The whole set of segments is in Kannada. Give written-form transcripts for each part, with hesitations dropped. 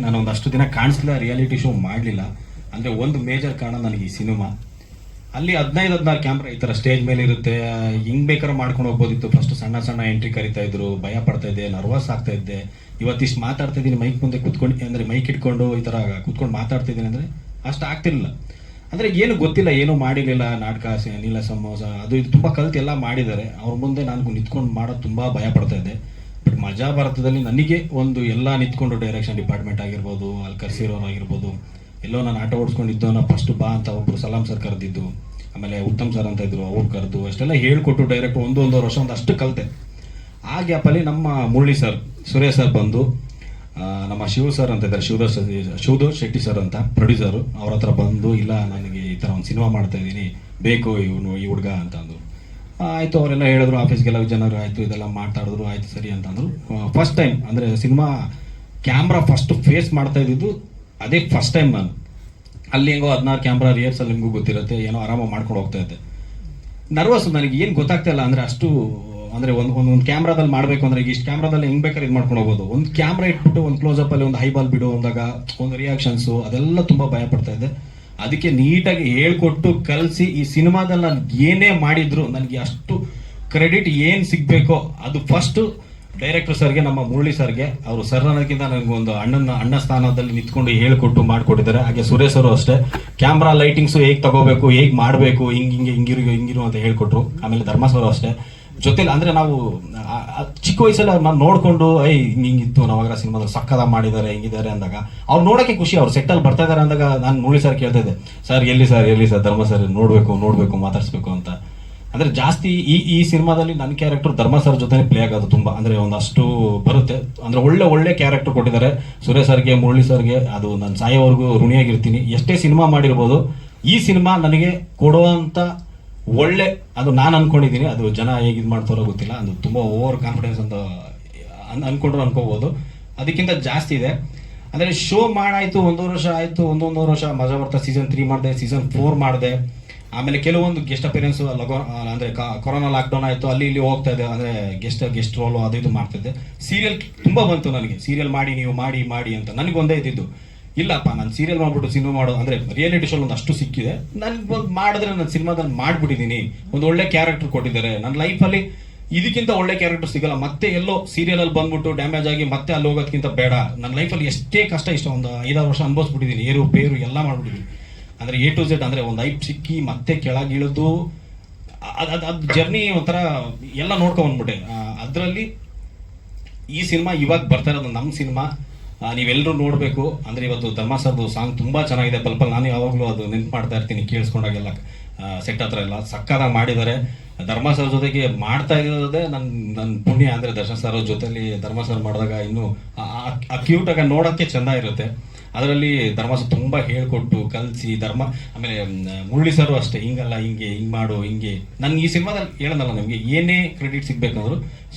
ನಾನು ಒಂದಷ್ಟು ದಿನ ಕಾಣಿಸ್ಲಿಲ್ಲ, ರಿಯಾಲಿಟಿ ಶೋ ಮಾಡಲಿಲ್ಲ. ಅಂದರೆ ಒಂದು ಮೇಜರ್ ಕಾರಣ ನನಗೆ ಈ ಸಿನಿಮಾ. ಅಲ್ಲಿ 15-16 ಕ್ಯಾಮ್ರಾ ಈ ಥರ ಸ್ಟೇಜ್ ಮೇಲೆ ಇರುತ್ತೆ, ಹಿಂಗೆ ಬೇಕಾದ್ರೂ ಮಾಡ್ಕೊಂಡು ಹೋಗ್ಬೋದಿತ್ತು. ಫಸ್ಟ್ ಸಣ್ಣ ಸಣ್ಣ ಎಂಟ್ರಿ ಕರಿತಾ ಇದ್ರು, ಭಯ ಪಡ್ತಾ ಇದ್ದೆ, ನರ್ವಸ್ ಆಗ್ತಾ ಇದ್ದೆ. ಇವತ್ತಿಷ್ಟು ಮಾತಾಡ್ತಾ ಇದ್ದೀನಿ ಮೈಕ್ ಮುಂದೆ ಕುತ್ಕೊಂಡು, ಅಂದರೆ ಮೈಕ್ ಇಟ್ಕೊಂಡು ಈ ಥರ ಕುತ್ಕೊಂಡು ಮಾತಾಡ್ತಾ ಇದ್ದೀನಿ ಅಂದರೆ ಅಷ್ಟು ಆಗ್ತಿರ್ಲಿಲ್ಲ. ಅಂದರೆ ಏನು ಗೊತ್ತಿಲ್ಲ, ಏನೂ ಮಾಡಿರಲಿಲ್ಲ. ನಾಟಕ, ನೀಲ ಸಮೋಸ ಅದು ಇದು ತುಂಬ ಕಲ್ತು ಎಲ್ಲ ಮಾಡಿದ್ದಾರೆ. ಅವ್ರ ಮುಂದೆ ನಾನು ನಿಂತ್ಕೊಂಡು ಮಾಡೋದು ತುಂಬ ಭಯ ಪಡ್ತಾ ಇದ್ದೆ. ಬಟ್ ಮಜಾ ಭಾರತದಲ್ಲಿ ನನಗೆ ಒಂದು ಎಲ್ಲ ನಿಂತ್ಕೊಂಡು ಡೈರೆಕ್ಷನ್ ಡಿಪಾರ್ಟ್ಮೆಂಟ್ ಆಗಿರ್ಬೋದು, ಅಲ್ಲಿ ಕರ್ಸಿರೋರು ಆಗಿರ್ಬೋದು, ಎಲ್ಲೋ ನಾನು ಆಟ ಓಡಿಸ್ಕೊಂಡಿದ್ದು, ನಾ ಫಸ್ಟ್ ಬಾ ಅಂತ ಒಬ್ಬರು ಸಲಾಂ ಸರ್ ಕರೆದಿದ್ದು, ಆಮೇಲೆ ಉತ್ತಮ್ ಸರ್ ಅಂತ ಇದ್ರು, ಅವ್ರು ಕರೆದು ಅಷ್ಟೆಲ್ಲ ಹೇಳ್ಕೊಟ್ಟು ಡೈರೆಕ್ಟ್ ಒಂದೂವರೆ ವರ್ಷ ಒಂದಷ್ಟು ಕಲಿತೆ. ಆ ಗ್ಯಾಪಲ್ಲಿ ನಮ್ಮ ಮುರಳಿ ಸರ್, ಸುರೇಶ್ ಸರ್ ಬಂದು ನಮ್ಮ ಶಿವ ಸರ್ ಅಂತ ಇದ್ದಾರೆ, ಶಿವದೋಷ್ ಶೆಟ್ಟಿ ಸರ್ ಅಂತ ಪ್ರೊಡ್ಯೂಸರು, ಅವ್ರ ಹತ್ರ ಬಂದು ಇಲ್ಲ ನನಗೆ ಈ ಥರ ಒಂದು ಸಿನಿಮಾ ಮಾಡ್ತಾ ಇದ್ದೀನಿ, ಬೇಕು ಈ ಹುಡುಗ ಅಂತ ಅಂದರು. ಆಯಿತು, ಅವರೆಲ್ಲ ಹೇಳಿದ್ರು, ಆಫೀಸ್ಗೆಲ್ಲ ಜನರು ಆಯಿತು, ಇದೆಲ್ಲ ಮಾತಾಡಿದ್ರು, ಆಯಿತು ಸರಿ ಅಂತಂದರು. ಫಸ್ಟ್ ಟೈಮ್ ಅಂದರೆ ಸಿನಿಮಾ ಕ್ಯಾಮ್ರಾ ಫಸ್ಟ್ ಫೇಸ್ ಮಾಡ್ತಾ ಇದ್ದಿದ್ದು ಅದೇ ಫಸ್ಟ್ ಟೈಮ್. ನಾನು ಅಲ್ಲಿ ಹೆಂಗೋ 16 ಕ್ಯಾಮ್ರಾ ರಿಹರ್ಸಲ್ ನಿಮಗೂ ಗೊತ್ತಿರುತ್ತೆ, ಏನೋ ಆರಾಮಾಗಿ ಮಾಡ್ಕೊಂಡು ಹೋಗ್ತಾ ಇದ್ದೆ. ನರ್ವಸ್, ನನಗೆ ಏನು ಗೊತ್ತಾಗ್ತಾ ಇಲ್ಲ. ಅಂದರೆ ಅಷ್ಟು ಅಂದರೆ ಒಂದು ಕ್ಯಾಮ್ರಾದಲ್ಲಿ ಮಾಡಬೇಕು ಅಂದರೆ ಈಗ ಇಷ್ಟು ಕ್ಯಾಮ್ರಾದಲ್ಲಿ ಹೆಂಗೆ ಬೇಕಾದ್ರೆ ಇದು ಮಾಡ್ಕೊಂಡು ಹೋಗೋದು. ಒಂದು ಕ್ಯಾಮ್ರಾ ಇಟ್ಬಿಟ್ಟು ಒಂದು ಕ್ಲೋಸಪ್ಪಲ್ಲಿ ಒಂದು ಹೈಬಾಲ್ ಬಿಡು ಅಂದಾಗ ಒಂದು ರಿಯಾಕ್ಷನ್ಸು ಅದೆಲ್ಲ ತುಂಬ ಭಯ ಪಡ್ತಾ ಇದ್ದೆ. ಅದಕ್ಕೆ ನೀಟಾಗಿ ಹೇಳ್ಕೊಟ್ಟು ಕಲಿಸಿ ಈ ಸಿನಿಮಾದಲ್ಲಿ ನಾನು ಏನೇ ಮಾಡಿದ್ರು ನನಗೆ ಅಷ್ಟು ಕ್ರೆಡಿಟ್ ಏನು ಸಿಗಬೇಕೋ ಅದು ಫಸ್ಟು ಡೈರೆಕ್ಟರ್ ಸರ್ಗೆ, ನಮ್ಮ ಮುರಳಿ ಸರ್ಗೆ. ಅವರು ಸರ್ ಅನ್ನೋದಕ್ಕಿಂತ ನನಗೆ ಒಂದು ಅಣ್ಣ ಸ್ಥಾನದಲ್ಲಿ ನಿಂತ್ಕೊಂಡು ಹೇಳ್ಕೊಟ್ಟು ಮಾಡಿಕೊಟ್ಟಿದ್ದಾರೆ. ಹಾಗೆ ಸುರೇಶ್ ಅವರು ಅಷ್ಟೇ, ಕ್ಯಾಮ್ರಾ ಲೈಟಿಂಗ್ಸು ಹೇಗೆ ತಗೋಬೇಕು, ಹೇಗೆ ಮಾಡಬೇಕು, ಹಿಂಗಿರು ಅಂತ ಹೇಳ್ಕೊಟ್ರು. ಆಮೇಲೆ ಧರ್ಮಸರು ಅಷ್ಟೇ ಜೊತೆಲಿ. ಅಂದರೆ ನಾವು ಚಿಕ್ಕ ವಯಸ್ಸಲ್ಲಿ ನಾನು ನೋಡಿಕೊಂಡು ಹಿಂಗಿತ್ತು ನಾವಾಗ ಸಿನಿಮಾದಲ್ಲಿ ಸಕ್ಕದ ಮಾಡಿದ್ದಾರೆ, ಹೆಂಗಿದ್ದಾರೆ ಅಂದಾಗ ಅವ್ರು ನೋಡೋಕ್ಕೆ ಖುಷಿ. ಅವ್ರು ಸೆಟ್ಟಲ್ಲಿ ಬರ್ತಾ ಇದ್ದಾರೆ ಅಂದಾಗ ನಾನು ಮುರಳಿ ಸರ್ ಕೇಳ್ತಾ ಇದ್ದೆ, ಸರ್ ಎಲ್ಲಿ ಸರ್ ಧರ್ಮ ಸರ್ ನೋಡಬೇಕು ಮಾತಾಡಿಸ್ಬೇಕು ಅಂತ. ಅಂದರೆ ಜಾಸ್ತಿ ಈ ಸಿನಿಮಾದಲ್ಲಿ ನನ್ನ ಕ್ಯಾರೆಕ್ಟರ್ ಧರ್ಮ ಸರ್ ಜೊತೆ ಪ್ಲೇ ಆಗೋದು ತುಂಬ, ಅಂದರೆ ಒಂದಷ್ಟು ಬರುತ್ತೆ. ಅಂದರೆ ಒಳ್ಳೆ ಕ್ಯಾರೆಕ್ಟರ್ ಕೊಟ್ಟಿದ್ದಾರೆ ಸುರೇಶ್ ಸರ್ಗೆ, ಮುರಳಿ ಸರ್ಗೆ. ಅದು ನಾನು ಸಾಯೋವರೆಗೂ ಋಣಿಯಾಗಿರ್ತೀನಿ. ಎಷ್ಟೇ ಸಿನಿಮಾ ಮಾಡಿರ್ಬೋದು, ಈ ಸಿನಿಮಾ ನನಗೆ ಕೊಡುವಂಥ ಒಳ್ಳೆ, ಅದು ನಾನು ಅನ್ಕೊಂಡಿದ್ದೀನಿ. ಅದು ಜನ ಹೇಗೆ ಇದು ಮಾಡ್ತಾರೋ ಗೊತ್ತಿಲ್ಲ, ಅದು ತುಂಬ ಓವರ್ ಕಾನ್ಫಿಡೆನ್ಸ್ ಅಂತ ಅನ್ಕೊಂಡ್ರು ಅನ್ಕೋಬೋದು. ಅದಕ್ಕಿಂತ ಜಾಸ್ತಿ ಇದೆ. ಅಂದರೆ ಶೋ ಮಾಡಾಯಿತು, ಒಂದೂವರೆ ವರ್ಷ ಆಯಿತು. ಒಂದೂವರೆ ವರ್ಷ ಮಜಾ ಬರ್ತಾ ಸೀಸನ್ 3 ಮಾಡಿದೆ, ಸೀಸನ್ 4 ಮಾಡಿದೆ. ಆಮೇಲೆ ಕೆಲವೊಂದು ಗೆಸ್ಟ್ ಅಪಿಯರೆನ್ಸು ಅಂದರೆ ಕೊರೋನಾ ಲಾಕ್ಡೌನ್ ಆಯಿತು, ಅಲ್ಲಿ ಇಲ್ಲಿ ಹೋಗ್ತಾ ಇದೆ. ಅಂದರೆ ಗೆಸ್ಟ್ ರೋಲು ಅದು ಇದು ಮಾಡ್ತಿದ್ದೆ. ಸೀರಿಯಲ್ ತುಂಬ ಬಂತು ನನಗೆ, ಸೀರಿಯಲ್ ಮಾಡಿ ನೀವು ಮಾಡಿ ಅಂತ. ನನಗೊಂದೇ ಇದ್ದಿದ್ದು, ಇಲ್ಲಪ್ಪ ನಾನು ಸೀರಿಯಲ್ ಮಾಡ್ಬಿಟ್ಟು ಸಿನಿಮಾ ಮಾಡೋದು ಅಂದರೆ ರಿಯಾಲಿಟಿ ಶೋ ಒಂದು ಅಷ್ಟು ಸಿಕ್ಕಿದೆ, ನನಗೆ ಒಂದು ಮಾಡಿದ್ರೆ ನಾನು ಸಿನಿಮಾದಲ್ಲಿ ಮಾಡಿಬಿಟ್ಟಿದ್ದೀನಿ. ಒಂದು ಒಳ್ಳೆ ಕ್ಯಾರೆಕ್ಟರ್ ಕೊಟ್ಟಿದ್ದಾರೆ. ನನ್ನ ಲೈಫಲ್ಲಿ ಇದಕ್ಕಿಂತ ಒಳ್ಳೆ ಕ್ಯಾರೆಕ್ಟರ್ ಸಿಗಲ್ಲ. ಮತ್ತೆ ಎಲ್ಲೋ ಸೀರಿಯಲಲ್ಲಿ ಬಂದ್ಬಿಟ್ಟು ಡ್ಯಾಮೇಜ್ ಆಗಿ ಮತ್ತೆ ಅಲ್ಲಿ ಹೋಗೋದಕ್ಕಿಂತ ಬೇಡ. ನನ್ನ ಲೈಫಲ್ಲಿ ಎಷ್ಟೇ ಕಷ್ಟ ಒಂದು 5-6 ವರ್ಷ ಅನುಭವಿಸ್ಬಿಟ್ಟಿದ್ದೀನಿ, ಏರು ಪೇರು ಎಲ್ಲ ಮಾಡ್ಬಿಟ್ಟಿದ್ದೀನಿ. ಅಂದರೆ A to Z, ಅಂದರೆ ಒಂದು ಐಪ್ ಸಿಕ್ಕಿ ಮತ್ತೆ ಕೆಳಗಿಳಿದು ಅದು ಜರ್ನಿ ಒಂಥರ ಎಲ್ಲ ನೋಡ್ಕೊಂಡ್ಬಿಟ್ಟೆ. ಅದರಲ್ಲಿ ಈ ಸಿನಿಮಾ ಇವಾಗ ಬರ್ತಾ ಇರೋದು ನಮ್ಮ ಸಿನಿಮಾ, ನೀವೆಲ್ಲರೂ ನೋಡಬೇಕು. ಅಂದರೆ ಇವತ್ತು ಧರ್ಮ ಸರ್ದು ಸಾಂಗ್ ತುಂಬ ಚೆನ್ನಾಗಿದೆ, ಪಲ್ಪಲ್. ನಾನು ಯಾವಾಗಲೂ ಅದು ನೆನ್ಪು ಮಾಡ್ತಾ ಇರ್ತೀನಿ ಕೇಳಿಸ್ಕೊಂಡಾಗೆಲ್ಲ. ಸೆಟ್ ಹತ್ರ ಎಲ್ಲ ಸಕ್ಕದಾಗಿ ಮಾಡಿದ್ದಾರೆ. ಧರ್ಮ ಸರ್ ಜೊತೆಗೆ ಮಾಡ್ತಾ ಇರೋದೇ ನನ್ನ ಪುಣ್ಯ. ಅಂದರೆ ದರ್ಶನ್ ಸರ್ ಜೊತೆಲಿ ಧರ್ಮ ಸರ್ ಮಾಡಿದಾಗ ಇನ್ನೂ ಆ ಕ್ಯೂಟಾಗಿ ನೋಡೋಕ್ಕೆ ಚೆಂದ ಇರುತ್ತೆ. ಅದರಲ್ಲಿ ಧರ್ಮ ಸರ್ ತುಂಬ ಹೇಳ್ಕೊಟ್ಟು ಕಲಿಸಿ ಆಮೇಲೆ ಮುರಳಿ ಸರು ಅಷ್ಟೇ, ಹಿಂಗಲ್ಲ ಹಿಂಗೆ ಮಾಡು ಹಿಂಗೆ. ನನಗೆ ಈ ಸಿನಿಮಾದಲ್ಲಿ ಹೇಳೋದಲ್ಲ, ನಮಗೆ ಏನೇ ಕ್ರೆಡಿಟ್ ಸಿಗಬೇಕಂದ್ರು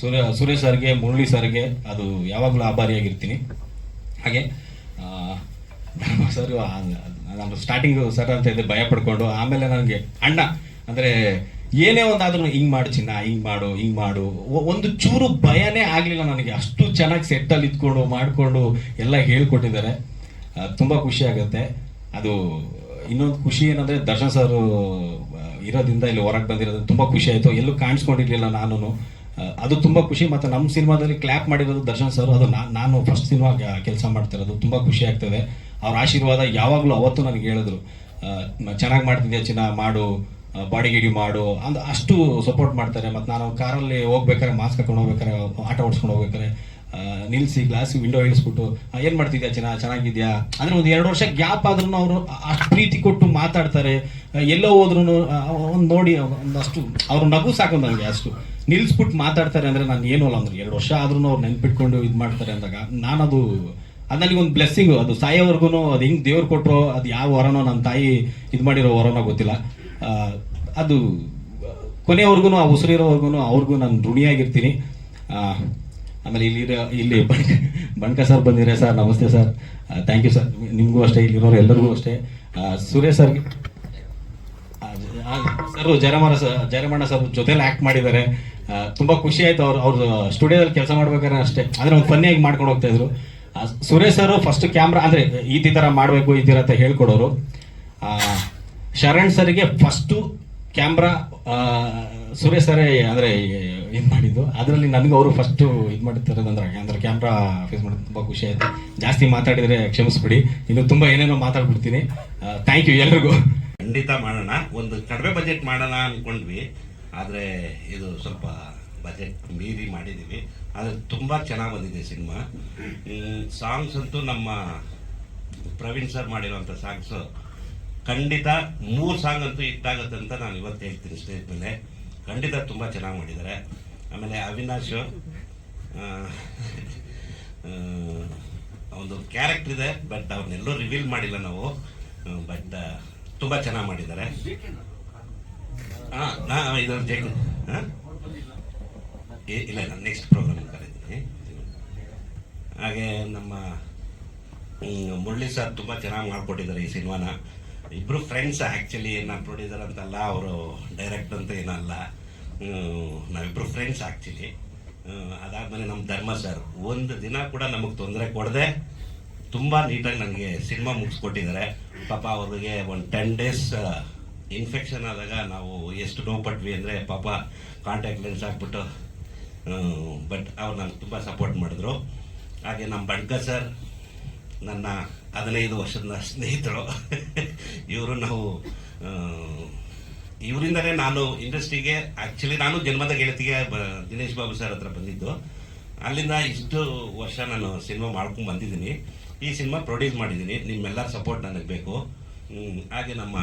ಸುರೇಶ್ ಸರ್ಗೆ, ಮುರಳಿ ಸರ್ಗೆ ಅದು ಯಾವಾಗಲೂ ಆಭಾರಿಯಾಗಿರ್ತೀನಿ. ಹಾಗೆ ಧರ್ಮ ಸರ್, ನಾನು ಸ್ಟಾರ್ಟಿಂಗು ಸರ್ ಅಂತ ಇದ್ದೆ ಭಯ ಪಡ್ಕೊಂಡು, ಆಮೇಲೆ ನನಗೆ ಅಣ್ಣ ಅಂದರೆ ಏನೇ ಒಂದಾದ್ರೂ ಹಿಂಗೆ ಮಾಡು ಚಿನ್ನ, ಹಿಂಗೆ ಮಾಡು ಒಂದು ಚೂರು ಭಯನೇ ಆಗಲಿಲ್ಲ ನನಗೆ. ಅಷ್ಟು ಚೆನ್ನಾಗಿ ಸೆಟ್ಟಲ್ಲಿ ಇದ್ಕೊಂಡು ಮಾಡಿಕೊಂಡು ಎಲ್ಲ ಹೇಳ್ಕೊಟ್ಟಿದ್ದಾರೆ. ತುಂಬ ಖುಷಿ ಆಗುತ್ತೆ. ಅದು ಇನ್ನೊಂದು ಖುಷಿ ಏನಂದರೆ ದರ್ಶನ್ ಸರ್ ಇರೋದ್ರಿಂದ ಇಲ್ಲಿ ಹೊರಗೆ ಬಂದಿರೋದು ತುಂಬ ಖುಷಿ ಆಯಿತು. ಎಲ್ಲೂ ಕಾಣಿಸ್ಕೊಂಡಿರಲಿಲ್ಲ ನಾನು, ಅದು ತುಂಬ ಖುಷಿ. ಮತ್ತು ನಮ್ಮ ಸಿನಿಮಾದಲ್ಲಿ ಕ್ಲ್ಯಾಪ್ ಮಾಡಿರೋದು ದರ್ಶನ್ ಸರ್. ಅದು ನಾನು ಫಸ್ಟ್ ಸಿನಿಮಾ ಕೆಲಸ ಮಾಡ್ತಿರೋದು, ತುಂಬ ಖುಷಿ ಆಗ್ತದೆ. ಅವ್ರ ಆಶೀರ್ವಾದ ಯಾವಾಗಲೂ ಅವತ್ತು ನನಗೆ ಹೇಳಿದ್ರು, ಚೆನ್ನಾಗಿ ಮಾಡ್ತಿದ್ಯಾ ಚಿನ್ನ, ಮಾಡು, ಬಾಡಿ ಗಿಡಿ ಮಾಡು ಅಂದು ಅಷ್ಟು ಸಪೋರ್ಟ್ ಮಾಡ್ತಾರೆ. ಮತ್ತು ನಾನು ಕಾರಲ್ಲಿ ಹೋಗ್ಬೇಕಾದ್ರೆ, ಮಾಸ್ಕ್ ಹಾಕೊಂಡು ಹೋಗ್ಬೇಕಾದ್ರೆ, ಆಟ ಓಡಿಸ್ಕೊಂಡು ಹೋಗ್ಬೇಕಾದ್ರೆ ನಿಲ್ಲಿಸಿ ಗ್ಲಾಸ್ ವಿಂಡೋ ಇಳಿಸ್ಬಿಟ್ಟು ಏನು ಮಾಡ್ತಿದ್ಯಾ ಚೆನ್ನಾಗಿದ್ಯಾ ಅಂದರೆ ಒಂದು 2 ವರ್ಷ ಗ್ಯಾಪ್ ಆದ್ರೂ ಅವರು ಅಷ್ಟು ಪ್ರೀತಿ ಕೊಟ್ಟು ಮಾತಾಡ್ತಾರೆ. ಎಲ್ಲೋ ಹೋದ್ರೂ ಒಂದು ನೋಡಿ ಒಂದಷ್ಟು ಅವ್ರು ನಗು ಸಾಕು ನನಗೆ. ಅಷ್ಟು ನಿಲ್ಲಿಸ್ಬಿಟ್ಟು ಮಾತಾಡ್ತಾರೆ ಅಂದರೆ ನಾನು ಏನೂ ಅಲ್ಲ. ಅಂದ್ರೆ 2 ವರ್ಷ ಆದ್ರೂ ಅವ್ರು ನೆನ್ಪಿಟ್ಕೊಂಡು ಇದು ಮಾಡ್ತಾರೆ ಅಂದಾಗ ಅದು ನನಗೊಂದು ಬ್ಲೆಸ್ಸಿಂಗು. ಅದು ಸಾಯೋವರೆಗೂ ಅದು ಹೆಂಗೆ ದೇವ್ರು ಕೊಟ್ಟರೋ, ಅದು ಯಾವ ವರನೋ, ನನ್ನ ತಾಯಿ ಇದು ಮಾಡಿರೋ ವರನೋ ಗೊತ್ತಿಲ್ಲ. ಅದು ಕೊನೆಯವರೆಗೂ, ಆ ಉಸಿರಿರೋವರೆಗೂ ಅವ್ರಿಗೂ ನಾನು ಋಣಿಯಾಗಿರ್ತೀನಿ. ಆಮೇಲೆ ಇಲ್ಲಿ ಬಣ್ಕ ಸರ್ ಬಂದಿದ್ದಾರೆ. ಸರ್ ನಮಸ್ತೆ ಸರ್, ಥ್ಯಾಂಕ್ ಯು ಸರ್. ನಿಮಗೂ ಅಷ್ಟೇ, ಇಲ್ಲಿರೋರು ಎಲ್ಲರಿಗೂ ಅಷ್ಟೇ. ಸುರೇಶ್ ಸರ್ಗೆ ಸರ್, ಜಯರಮಣ್ಣ ಸರ್ ಜೊತೆಲಿ ಆ್ಯಕ್ಟ್ ಮಾಡಿದ್ದಾರೆ. ತುಂಬ ಖುಷಿ ಆಯಿತು. ಅವ್ರು ಸ್ಟುಡಿಯೋದಲ್ಲಿ ಕೆಲಸ ಮಾಡ್ಬೇಕಾದ್ರೆ ಅಷ್ಟೇ, ಅಂದರೆ ಒಂದು ಫನ್ನಿಯಾಗಿ ಮಾಡ್ಕೊಂಡು ಹೋಗ್ತಾಯಿದ್ರು. ಸುರೇಶ್ ಸರ್ ಫಸ್ಟ್ ಕ್ಯಾಮ್ರಾ ಅಂದ್ರೆ ಈ ತರ ಮಾಡಬೇಕು ಈ ತರ ಅಂತ ಹೇಳ್ಕೊಡೋರು. ಆ, ಶರಣ್ ಸರ್ಗೆ ಫಸ್ಟ್ ಕ್ಯಾಮ್ರಾ ಸುರೇಶ್ ಸರೇ ಅಂದ್ರೆ ಇದು ಮಾಡಿದ್ದು. ಅದರಲ್ಲಿ ನನಗೆ ಅವರು ಫಸ್ಟ್ ಇದು ಮಾಡಿರ್ತಾರೆ ಅಂದ್ರೆ ಕ್ಯಾಮ್ರಾ ಫೇಸ್ ಮಾಡೋದು ತುಂಬಾ ಖುಷಿ ಆಯ್ತು. ಜಾಸ್ತಿ ಮಾತಾಡಿದ್ರೆ ಕ್ಷಮಿಸ್ಬಿಡಿ, ಇನ್ನು ತುಂಬಾ ಏನೇನೋ ಮಾತಾಡ್ಬಿಡ್ತೀನಿ. ಥ್ಯಾಂಕ್ ಯು ಎಲ್ರಿಗೂ. ಖಂಡಿತ ಮಾಡೋಣ. ಒಂದು ಕಡಿಮೆ ಬಜೆಟ್ ಮಾಡೋಣ ಅನ್ಕೊಂಡ್ವಿ, ಆದರೆ ಇದು ಸ್ವಲ್ಪ ಬಜೆಟ್ ಮೀರಿ ಮಾಡಿದ್ದೀವಿ. ಆದರೆ ತುಂಬ ಚೆನ್ನಾಗಿ ಬಂದಿದೆ ಸಿನಿಮಾ. ಸಾಂಗ್ಸ್ ಅಂತೂ ನಮ್ಮ ಪ್ರವೀಣ್ ಸರ್ ಮಾಡಿರುವಂಥ ಸಾಂಗ್ಸು ಖಂಡಿತ 3 ಸಾಂಗ್ ಅಂತೂ ಹಿಟ್ಟಾಗುತ್ತೆ ಅಂತ ನಾನು ಇವತ್ತು ಹೇಳ್ತೀನಿ ಸ್ಟೇಜ್ ಮೇಲೆ. ಖಂಡಿತ ತುಂಬ ಚೆನ್ನಾಗಿ ಮಾಡಿದ್ದಾರೆ. ಆಮೇಲೆ ಅವಿನಾಶ್ ಒಂದು ಕ್ಯಾರೆಕ್ಟರ್ ಇದೆ, ಬಟ್ ಅವನ್ನೆಲ್ಲೂ ರಿವೀಲ್ ಮಾಡಿಲ್ಲ ನಾವು. ಬಟ್ ತುಂಬ ಚೆನ್ನಾಗಿ ಮಾಡಿದ್ದಾರೆ. ಇಲ್ಲ ನೆಕ್ಸ್ಟ್ ಪ್ರೋಗ್ರಾಮ್ ಕರೀತೀನಿ. ಹಾಗೆ ನಮ್ಮ ಮುರಳಿ ಸರ್ ತುಂಬ ಚೆನ್ನಾಗಿ ಮಾಡಿಕೊಟ್ಟಿದ್ದಾರೆ ಈ ಸಿನಿಮಾನ. ಇಬ್ಬರು ಫ್ರೆಂಡ್ಸ್ ಆ್ಯಕ್ಚುಲಿ, ನಾನು ಪ್ರೊಡ್ಯೂಸರ್ ಅಂತಲ್ಲ, ಅವರು ಡೈರೆಕ್ಟ್ ಅಂತ ಏನಲ್ಲ, ನಾವಿಬ್ಬರು ಫ್ರೆಂಡ್ಸ್ ಆ್ಯಕ್ಚುಲಿ. ಅದಾದಮೇಲೆ ನಮ್ಮ ಧರ್ಮ ಸರ್ ಒಂದು ದಿನ ಕೂಡ ನಮಗೆ ತೊಂದರೆ ಕೊಡದೆ ತುಂಬ ನೀಟಾಗಿ ನನಗೆ ಸಿನಿಮಾ ಮುಗಿಸ್ಕೊಟ್ಟಿದ್ದಾರೆ. ಪಾಪ ಅವ್ರಿಗೆ ಒಂದು 10 days ಇನ್ಫೆಕ್ಷನ್ ಆದಾಗ ನಾವು ಎಷ್ಟು ನೋವು ಪಟ್ವಿ ಅಂದರೆ, ಪಾಪ ಕಾಂಟ್ಯಾಕ್ಟ್ ಲೆನ್ಸ್ ಹಾಕ್ಬಿಟ್ಟು, ಬಟ್ ಅವ್ರು ನನಗೆ ತುಂಬ ಸಪೋರ್ಟ್ ಮಾಡಿದ್ರು. ಹಾಗೆ ನಮ್ಮ ಬಣ್ಕ ಸರ್ ನನ್ನ 15 ವರ್ಷದ ಸ್ನೇಹಿತರು. ಇವರು ನಾವು ಇವರಿಂದನೇ ನಾನು ಇಂಡಸ್ಟ್ರಿಗೆ ಆ್ಯಕ್ಚುಲಿ ನಾನು ಜನ್ಮದ ಗೆಳತಿಗೆ ದಿನೇಶ್ ಬಾಬು ಸರ್ ಹತ್ರ ಬಂದಿದ್ದು. ಅಲ್ಲಿಂದ ಇಷ್ಟು ವರ್ಷ ನಾನು ಸಿನಿಮಾ ಮಾಡ್ಕೊಂಡು ಬಂದಿದ್ದೀನಿ. ಈ ಸಿನಿಮಾ ಪ್ರೊಡ್ಯೂಸ್ ಮಾಡಿದ್ದೀನಿ. ನಿಮ್ಮೆಲ್ಲರ ಸಪೋರ್ಟ್ ನನಗೆ ಬೇಕು. ಹಾಗೆ ನಮ್ಮ